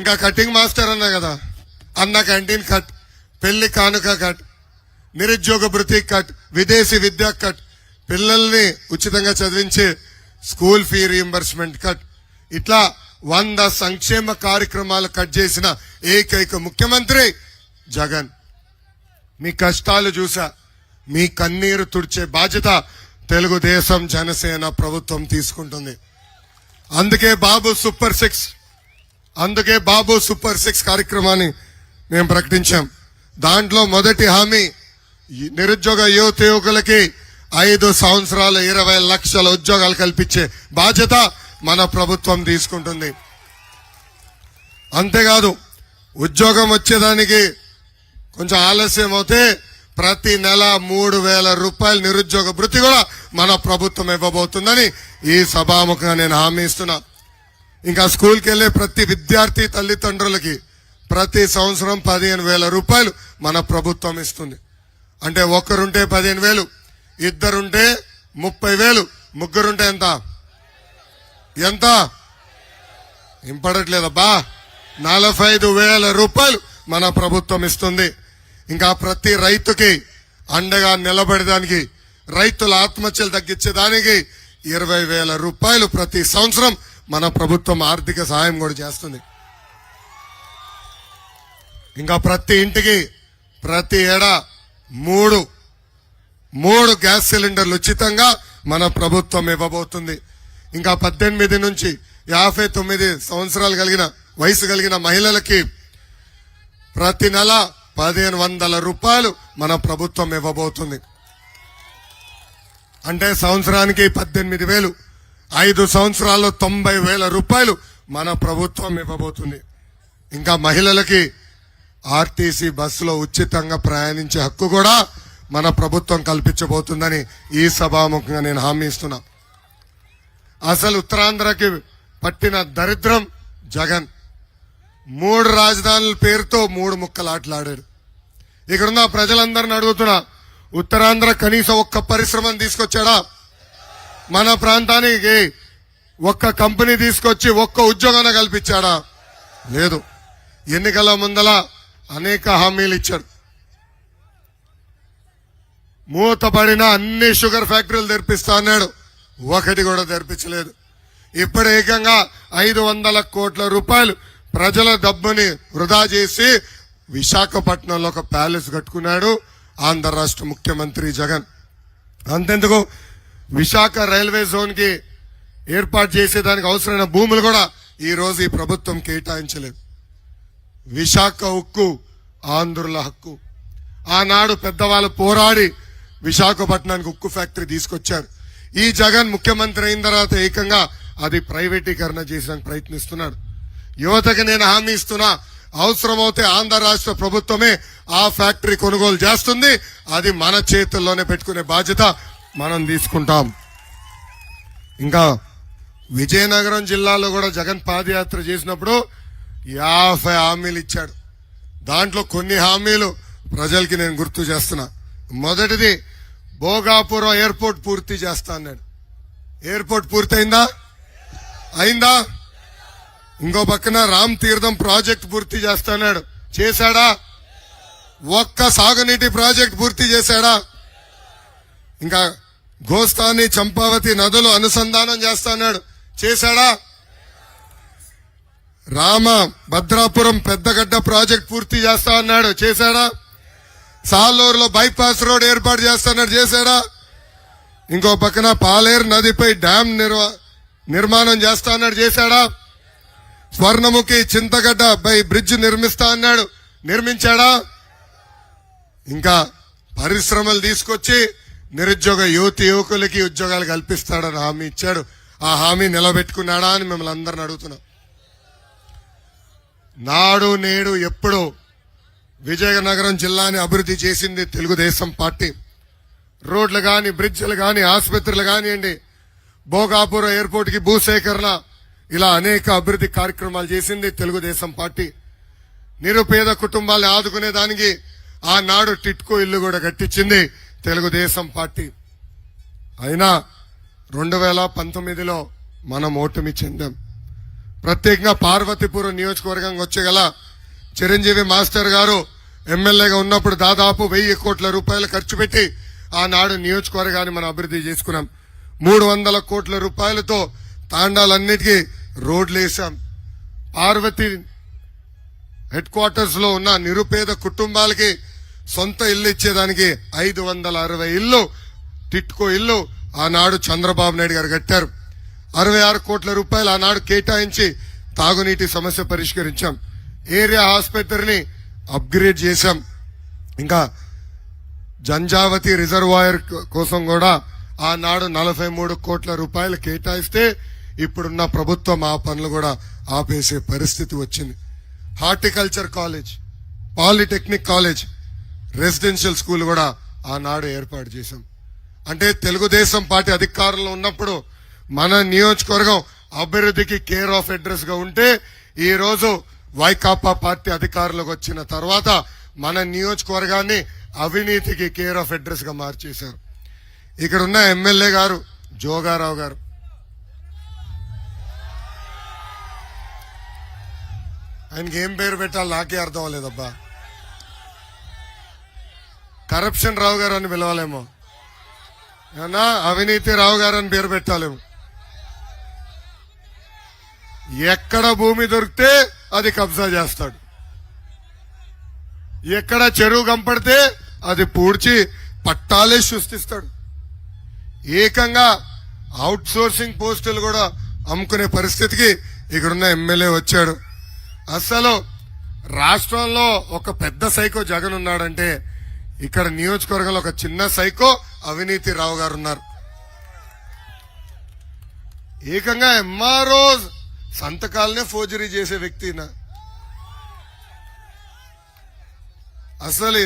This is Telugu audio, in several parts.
ఇంకా కటింగ్ మాస్టర్ అన్నా కదా, అన్న క్యాంటీన్ కట్, పెళ్లి కానుక కట్, నిరుద్యోగ భృతి కట్, విదేశీ విద్య కట్, పిల్లల్ని ఉచితంగా చదివించే స్కూల్ ఫీ రీఎంబర్స్మెంట్ కట్, ఇట్లా 100 సంక్షేమ కార్యక్రమాలు కట్ చేసిన ఏకైక ముఖ్యమంత్రి జగన్. మీ కష్టాలు చూసా, మీ కన్నీరు తుడిచే బాధ్యత తెలుగుదేశం జనసేన ప్రభుత్వం తీసుకుంటుంది. అందుకే బాబు సూపర్ 6 కార్యక్రమాన్ని మేము ప్రకటించాం. దాంట్లో మొదటి హామీ నిరుద్యోగ యువకులకి 5 సంవత్సరాలు 20 లక్షల ఉద్యోగాలు కల్పించే బాధ్యత మన ప్రభుత్వం తీసుకుంటుంది. అంతేకాదు, ఉద్యోగం వచ్చేదానికి కొంచెం ఆలస్యం అవుతే ప్రతి నెల 3,000 రూపాయల నిరుద్యోగ భృతి కూడా మన ప్రభుత్వం ఇవ్వబోతుందని ఈ సభాముఖంగా నేను హామీ ఇస్తున్నా. ఇంకా స్కూల్కి వెళ్లే ప్రతి విద్యార్థి తల్లిదండ్రులకి ప్రతి సంవత్సరం 15,000 రూపాయలు మన ప్రభుత్వం ఇస్తుంది. అంటే ఒక్కరుంటే 15,000, ఇద్దరుంటే 30,000, ముగ్గురుంటే ఎంత ఇంపడట్లేదబ్బా, 45,000 రూపాయలు మన ప్రభుత్వం ఇస్తుంది. ఇంకా ప్రతి రైతుకి అండగా నిలబడేదానికి, రైతుల ఆత్మహత్యలు తగ్గించేదానికి 20,000 రూపాయలు ప్రతి సంవత్సరం మన ప్రభుత్వం ఆర్థిక సహాయం కూడా చేస్తుంది. ఇంకా ప్రతి ఇంటికి ప్రతి ఏడా మూడు గ్యాస్ సిలిండర్లు ఉచితంగా మన ప్రభుత్వం ఇవ్వబోతుంది. ఇంకా 18 నుంచి 59 సంవత్సరాలు వయసు కలిగిన మహిళలకి ప్రతి నెల 1,500 రూపాయలు మన ప్రభుత్వం ఇవ్వబోతుంది. అంటే సంవత్సరానికి 18,000, 5 సంవత్సరాల్లో 90,000 రూపాయలు మన ప్రభుత్వం ఇవ్వబోతుంది. ఇంకా మహిళలకి ఆర్టీసీ బస్సులో ఉచితంగా ప్రయాణించే హక్కు కూడా మన ప్రభుత్వం కల్పించబోతుందని ఈ సభాముఖంగా నేను హామీ ఇస్తున్నా. అసలు ఉత్తరాంధ్రకి పట్టిన దరిద్రం జగన్ 3 రాజధానుల పేరుతో 3 ముక్కలాటలాడాడు. ఇక్కడున్న ప్రజలందరిని అడుగుతున్నా, ఉత్తరాంధ్ర కనీసం ఒక్క పరిశ్రమను తీసుకొచ్చాడా? మన ప్రాంతానికి ఒక్క కంపెనీ తీసుకొచ్చి ఒక్క ఉద్యోగాన్ని కల్పించాడా? లేదు. ఎన్నికల ముందల అనేక హామీలు ఇచ్చాడు. మూతపడిన అన్ని షుగర్ ఫ్యాక్టరీలు తెరిపిస్తా అన్నాడు, ఒకటి కూడా తెరిపించలేదు. ఇప్పుడు ఏకంగా 500 కోట్ల రూపాయలు ప్రజల డబ్బుని వృధా చేసి విశాఖపట్నంలో ఒక ప్యాలెస్ కట్టుకున్నాడు ఆంధ్ర రాష్ట్ర ముఖ్యమంత్రి జగన్. అంతెందుకు, విశాఖ రైల్వే జోన్ కి ఏర్పాటు చేసేదానికి అవసరమైన భూములు కూడా ఈ రోజు ఈ ప్రభుత్వం కేటాయించలేదు. విశాఖ ఉక్కు ఆంధ్రుల హక్కు. ఆనాడు పెద్దవాళ్ళు పోరాడి విశాఖపట్నానికి ఉక్కు ఫ్యాక్టరీ తీసుకొచ్చారు. ఈ జగన్ ముఖ్యమంత్రి అయిన తర్వాత ఏకంగా అది ప్రైవేటీకరణ చేసేందుకు ప్రయత్నిస్తున్నాడు. యువతకి నేను హామీ ఇస్తున్నా, అవసరమైతే ఆంధ్ర రాష్ట్ర ప్రభుత్వమే ఆ ఫ్యాక్టరీ కొనుగోలు చేస్తుంది. అది మన చేతుల్లోనే పెట్టుకునే బాధ్యత మనం తీసుకుంటాం. ఇంకా విజయనగరం జిల్లాలో కూడా జగన్ పాదయాత్ర చేసినప్పుడు 50 హామీలు ఇచ్చాడు. దాంట్లో కొన్ని హామీలు ప్రజలకి నేను గుర్తు చేస్తున్నా. మొదటిది, భోగాపురం ఎయిర్పోర్ట్ పూర్తి చేస్తా అన్నాడు. ఎయిర్పోర్ట్ పూర్తయిందా? అయిందా? ఇంకో పక్కన రామ్ తీర్థం ప్రాజెక్ట్ పూర్తి చేస్తాడు. చేశాడా? ఒక్క సాగునీటి ప్రాజెక్ట్ పూర్తి చేశాడా? ఇంకా గోస్తాని చంపావతి నదులు అనుసంధానం చేస్తాడు. చేశాడా? రామ భద్రాపురం పెద్దగడ్డ ప్రాజెక్ట్ పూర్తి చేస్తా అన్నాడు. చేశాడా? సాలూరులో బైపాస్ రోడ్ ఏర్పాటు చేస్తాడు. చేశాడా? ఇంకో పక్కన పాలేరు నదిపై డ్యాం నిర్మాణం చేస్తా అన్నాడు. చేశాడా? స్వర్ణముఖి చింతగడ్డ పై బ్రిడ్జ్ నిర్మిస్తా అన్నాడు. నిర్మించాడా? ఇంకా పరిశ్రమలు తీసుకొచ్చి నిరుద్యోగ యువకులకి ఉద్యోగాలు కల్పిస్తాడని హామీ ఇచ్చాడు. ఆ హామీ నిలబెట్టుకున్నాడా అని మిమ్మల్ని అందరిని అడుగుతున్నాం. నాడు నేడు ఎప్పుడు విజయనగరం జిల్లాని అభివృద్ధి చేసింది తెలుగుదేశం పార్టీ. రోడ్లు గాని, బ్రిడ్జ్లు గాని, ఆసుపత్రులు కానివ్వండి, భోగాపురం ఎయిర్పోర్ట్ కి భూసేకరణ, ఇలా అనేక అభివృద్ధి కార్యక్రమాలు చేసింది తెలుగుదేశం పార్టీ. నిరుపేద కుటుంబాలను ఆదుకునేదానికి ఆనాడు టిట్కో ఇల్లు కూడా కట్టించింది తెలుగుదేశం పార్టీ. అయినా 2019లో మనం ఓటమి చెందాం. ప్రత్యేకంగా పార్వతీపురం నియోజకవర్గంగా వచ్చేగల చిరంజీవి మాస్టర్ గారు ఎమ్మెల్యేగా ఉన్నప్పుడు దాదాపు 1000 కోట్ల రూపాయలు ఖర్చు పెట్టి ఆనాడు నియోజకవర్గాన్ని మనం అభివృద్ధి చేసుకున్నాం. 300 కోట్ల రూపాయలతో తాండాలన్నిటికీ రోడ్లు వేశాం. పార్వతి హెడ్ క్వార్టర్స్ లో ఉన్న నిరుపేద కుటుంబాలకి సొంత ఇల్లు ఇచ్చేదానికి 560 ఇల్లు టిట్కో ఇల్లు ఆనాడు చంద్రబాబు నాయుడు గారు కట్టారు. 66 కోట్ల రూపాయలు ఆనాడు కేటాయించి తాగునీటి సమస్య పరిష్కరించాం. ఏరియా ఆసుపత్రిని అప్గ్రేడ్ చేశాం. ఇంకా జంజావతి రిజర్వాయర్ కోసం కూడా ఆనాడు 43 కోట్ల రూపాయలు కేటాయిస్తే ఇప్పుడున్న ప్రభుత్వం ఆ పనులు కూడా ఆపేసే పరిస్థితి వచ్చింది. Horticulture college, polytechnic college, residential school కూడా ఆనాడు ఏర్పాటు చేశాం. అంటే తెలుగుదేశం పార్టీ అధికారంలో ఉన్నప్పుడు మన నియోజకవర్గం అభివృద్ధికి కేర్ ఆఫ్ అడ్రస్ గా ఉంటే ఈ రోజు వైకాపా పార్టీ అధికారంలోకి వచ్చిన తర్వాత మన నియోజకవర్గాన్ని అవినీతికి కేర్ ఆఫ్ అడ్రస్ గా మార్చేశారు. ఇక్కడ ఉన్న ఎమ్మెల్యే గారు జోగారావు గారు, ఆయనకి ఏం పేరు పెట్టాలి నాకే అర్థం అవ్వలేదబ్బా. కరప్షన్ రావు గారు అని పిలవాలేమో, ఏమన్నా అవినీతి రావు గారు అని పేరు పెట్టాలేమో. ఎక్కడ భూమి దొరికితే అది కబ్జా చేస్తాడు, ఎక్కడ చెరువు కంపడితే అది పూడ్చి పట్టాలే సృష్టిస్తాడు. ఏకంగా అవుట్ సోర్సింగ్ పోస్టులు కూడా అమ్ముకునే పరిస్థితికి ఇక్కడున్న ఎమ్మెల్యే వచ్చాడు. అసలు రాష్ట్రంలో ఒక పెద్ద సైకో జగన్ ఉన్నాడంటే ఇక్కడ నియోజకవర్గంలో ఒక చిన్న సైకో అవినీతి రావు గారు ఉన్నారు. ఏకంగా ఎంఆర్ఓ సంతకాలనే ఫోర్జరీ చేసే వ్యక్తిన. అసలు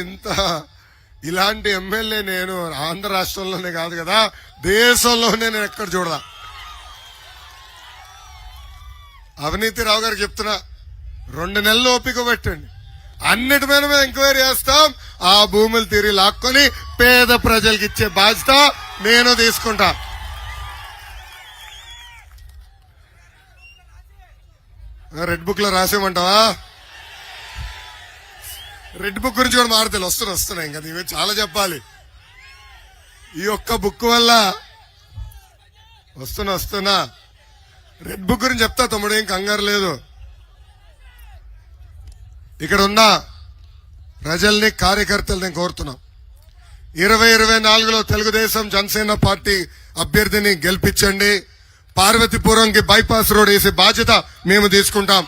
ఇలాంటి ఎమ్మెల్యే నేను ఆంధ్ర రాష్ట్రంలోనే కాదు కదా, దేశంలోనే నేను ఎక్కడ చూడదా. అవినీతి రావు గారికి చెప్తున్నా, 2 నెలలు ఓపిక పెట్టండి, అన్నిటి మీద ఎంక్వైరీ చేస్తాం. ఆ భూములు తిరిగి లాక్కొని పేద ప్రజలకు ఇచ్చే బాధ్యత నేను తీసుకుంటా. రెడ్ బుక్ లో రాసేమంటావా? రెడ్ బుక్ గురించి కూడా మారుతాయి, వస్తున్నాయి. ఇంకా నీవే చాలా చెప్పాలి. ఈ ఒక్క బుక్ వల్ల వస్తున్నా రెడ్ బుక్ గురించి చెప్తా తమ్ముడు, ఏం కంగారు లేదు. ఇక్కడ ఉన్న ప్రజల్ని, కార్యకర్తల్ని కోరుతున్నాం, 2024లో తెలుగుదేశం జనసేన పార్టీ అభ్యర్థిని గెలిపించండి. పార్వతీపురంకి బైపాస్ రోడ్ వేసే బాధ్యత మేము తీసుకుంటాం.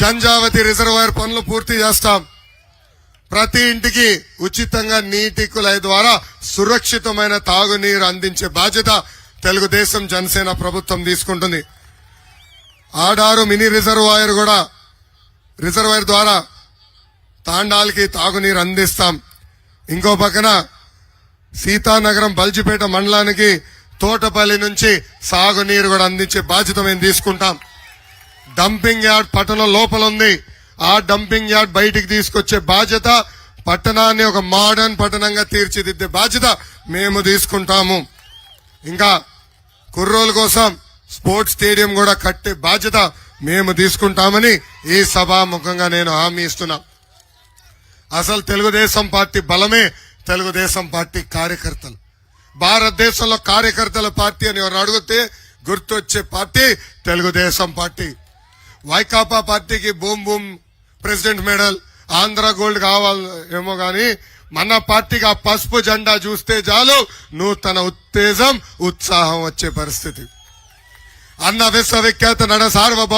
జంజావతి రిజర్వాయర్ పనులు పూర్తి చేస్తాం. ప్రతి ఇంటికి ఉచితంగా నీటి కుళాయి ద్వారా సురక్షితమైన తాగునీరు అందించే బాధ్యత తెలుగుదేశం జనసేన ప్రభుత్వం తీసుకుంటుంది. ఆడారు మినీ రిజర్వాయర్ ద్వారా తాండాలకి తాగునీరు అందిస్తాం. ఇంకో పక్కన సీతానగరం బల్జిపేట మండలానికి తోటపల్లి నుంచి సాగునీరు కూడా అందించే బాధ్యత మేము తీసుకుంటాం. డంపింగ్ యార్డ్ పట్టణం లోపల ఉంది, ఆ డంపింగ్ యార్డ్ బయటికి తీసుకొచ్చే బాధ్యత, పట్టణాన్ని ఒక మోడర్న్ పట్టణంగా తీర్చిదిద్దే బాధ్యత మేము తీసుకుంటాము. ఇంకా కుర్రోల కోసం స్పోర్ట్స్ స్టేడియం కూడా కట్టే బాధ్యత మేము తీసుకుంటామని ఈ సభాముఖంగా నేను హామీ ఇస్తున్నా. అసలు తెలుగుదేశం పార్టీ బలమే తెలుగుదేశం పార్టీ కార్యకర్తలు. భారతదేశంలో కార్యకర్తల పార్టీ అని ఎవరు అడిగితే గుర్తొచ్చే పార్టీ తెలుగుదేశం పార్టీ. వైకాపా పార్టీకి boom president medal, Andhra gold కావాలేమో గాని మన పార్టీకి ఆ పసుపు జెండా చూస్తే చాలు నూతన ఉత్తేజం, ఉత్సాహం వచ్చే పరిస్థితి. అన్న విశ్వవిఖ్యాత నడ సార్వభౌమ